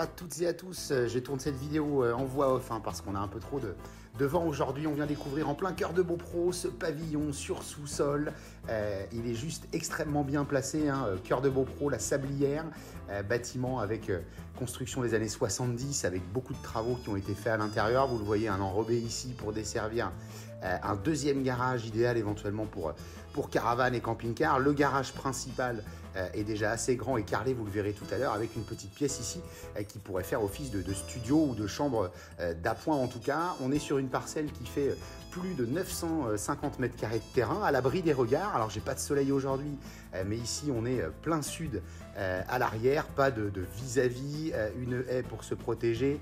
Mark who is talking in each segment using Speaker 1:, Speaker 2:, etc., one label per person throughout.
Speaker 1: à toutes et à tous, je tourne cette vidéo en voix off parce qu'on a un peu trop de vent aujourd'hui. On vient découvrir en plein cœur de Beaupro ce pavillon sur sous-sol. Il est juste extrêmement bien placé, cœur de Beaupro, la Sablière, bâtiment avec construction des années 70 avec beaucoup de travaux qui ont été faits à l'intérieur. Vous le voyez, un enrobé ici pour desservir un deuxième garage idéal éventuellement pour caravane et camping-car. Le garage principal est déjà assez grand et carrelé, vous le verrez tout à l'heure, avec une petite pièce ici qui pourrait faire office de studio ou de chambre d'appoint en tout cas. On est sur une parcelle qui fait plus de 950 mètres carrés de terrain, à l'abri des regards. Alors j'ai pas de soleil aujourd'hui, mais ici on est plein sud à l'arrière, pas de vis-à-vis, une haie pour se protéger,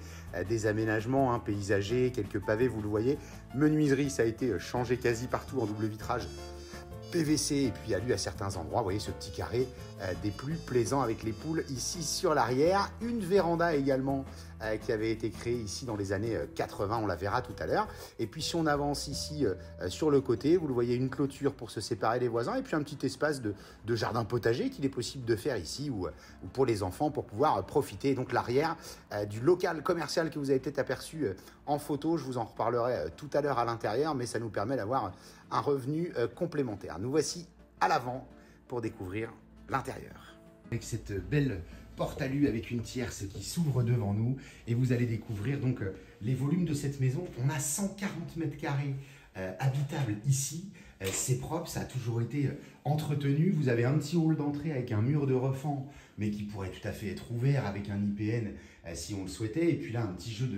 Speaker 1: des aménagements paysagers, quelques pavés, vous le voyez. Menuiserie, ça a été changé quasi partout en double vitrage PVC et puis alu à certains endroits. Vous voyez ce petit carré des plus plaisants avec les poules ici sur l'arrière. Une véranda également qui avait été créée ici dans les années 80, on la verra tout à l'heure. Et puis si on avance ici sur le côté, vous le voyez, une clôture pour se séparer des voisins et puis un petit espace de jardin potager qu'il est possible de faire ici ou pour les enfants pour pouvoir profiter. Donc l'arrière du local commercial que vous avez peut-être aperçu en photo, je vous en reparlerai tout à l'heure à l'intérieur, mais ça nous permet d'avoir un revenu complémentaire. Nous voici à l'avant pour découvrir l'intérieur. Avec cette belle porte alu avec une tierce qui s'ouvre devant nous et vous allez découvrir donc les volumes de cette maison. On a 140 mètres carrés habitables ici. C'est propre, ça a toujours été entretenu. Vous avez un petit hall d'entrée avec un mur de refend, mais qui pourrait tout à fait être ouvert avec un IPN si on le souhaitait. Et puis là, un petit jeu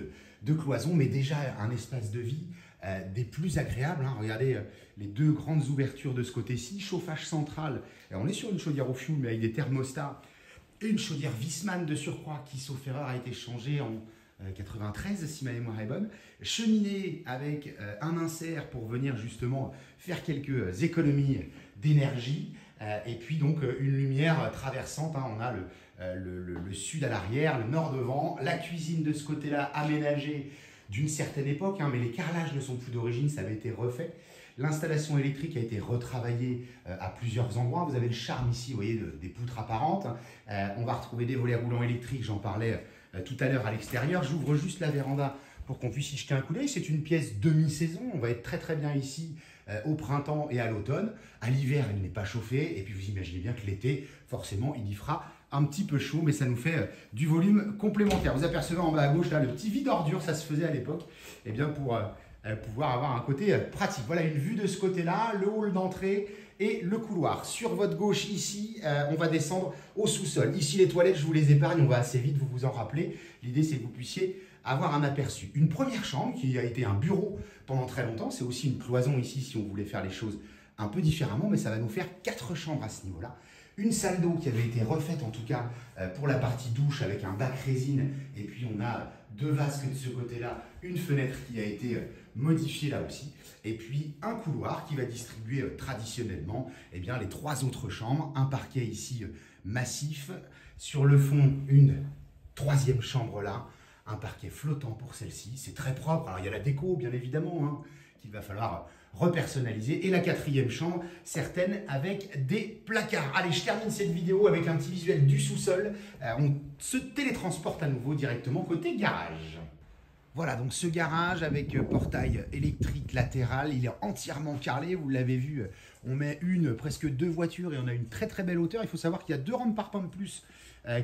Speaker 1: de cloison, mais déjà un espace de vie des plus agréables. Regardez les deux grandes ouvertures de ce côté-ci, chauffage central. Et on est sur une chaudière au fioul, mais avec des thermostats. Et une chaudière Viessmann de surcroît qui, sauf erreur, a été changée en 93, si ma mémoire est bonne. Cheminée avec un insert pour venir justement faire quelques économies d'énergie. Et puis donc une lumière traversante. On a le sud à l'arrière, le nord devant. La cuisine de ce côté-là aménagée d'une certaine époque, mais les carrelages ne sont plus d'origine, ça avait été refait. L'installation électrique a été retravaillée à plusieurs endroits. Vous avez le charme ici, vous voyez, des poutres apparentes. On va retrouver des volets roulants électriques, j'en parlais tout à l'heure à l'extérieur. J'ouvre juste la véranda pour qu'on puisse y jeter un coup d'œil. C'est une pièce demi-saison. On va être très très bien ici au printemps et à l'automne. À l'hiver, elle n'est pas chauffée. Et puis vous imaginez bien que l'été, forcément, il y fera un petit peu chaud, mais ça nous fait du volume complémentaire. Vous apercevez en bas à gauche là le petit vide ordure, ça se faisait à l'époque, et bien pour pouvoir avoir un côté pratique. Voilà une vue de ce côté-là, le hall d'entrée et le couloir. Sur votre gauche ici, on va descendre au sous-sol. Ici les toilettes, je vous les épargne, on va assez vite, vous vous en rappelez. L'idée c'est que vous puissiez avoir un aperçu. Une première chambre qui a été un bureau pendant très longtemps, c'est aussi une cloison ici si on voulait faire les choses un peu différemment, mais ça va nous faire 4 chambres à ce niveau-là. Une salle d'eau qui avait été refaite en tout cas pour la partie douche avec un bac résine, et puis on a 2 vasques de ce côté-là, une fenêtre qui a été modifiée là aussi, et puis un couloir qui va distribuer traditionnellement les 3 autres chambres, un parquet ici massif, sur le fond une 3e chambre là, un parquet flottant pour celle-ci, c'est très propre. Alors il y a la déco bien évidemment qu'il va falloir repersonnaliser, et la 4e chambre, certaine avec des placards. Allez, je termine cette vidéo avec un petit visuel du sous-sol. On se télétransporte à nouveau directement côté garage. Voilà, donc ce garage avec portail électrique latéral, il est entièrement carrelé, vous l'avez vu, on met presque 2 voitures et on a une très très belle hauteur. Il faut savoir qu'il y a 2 rampes parpaing de plus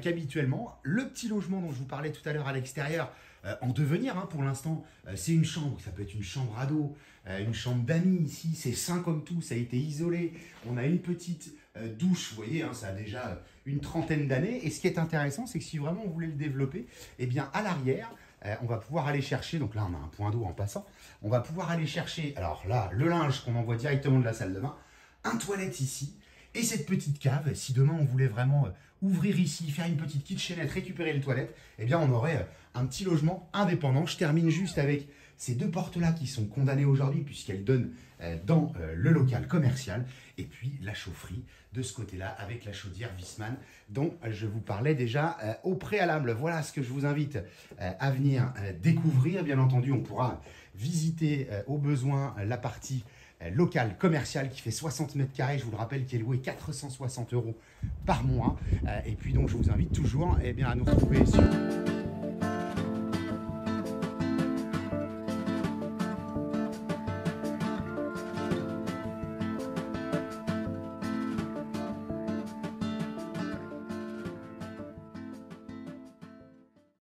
Speaker 1: qu'habituellement. Le petit logement dont je vous parlais tout à l'heure à l'extérieur, en devenir pour l'instant, c'est une chambre, ça peut être une chambre ado, une chambre d'amis ici, c'est sain comme tout, ça a été isolé. On a une petite douche, vous voyez, ça a déjà une 30aine d'années. Et ce qui est intéressant, c'est que si vraiment on voulait le développer, à l'arrière, on va pouvoir aller chercher, donc là on a un point d'eau en passant, on va pouvoir aller chercher, alors là, le linge qu'on envoie directement de la salle de bain, un toilette ici, et cette petite cave. Si demain on voulait vraiment ouvrir ici, faire une petite kitchenette, récupérer les toilettes, on aurait un petit logement indépendant. Je termine juste avec ces 2 portes-là qui sont condamnées aujourd'hui puisqu'elles donnent dans le local commercial. Et puis la chaufferie de ce côté-là avec la chaudière Viessmann dont je vous parlais déjà au préalable. Voilà ce que je vous invite à venir découvrir. Bien entendu, on pourra visiter au besoin la partie local commercial qui fait 60 mètres carrés, je vous le rappelle, qui est loué 460 € par mois. Et puis donc je vous invite toujours à nous retrouver sur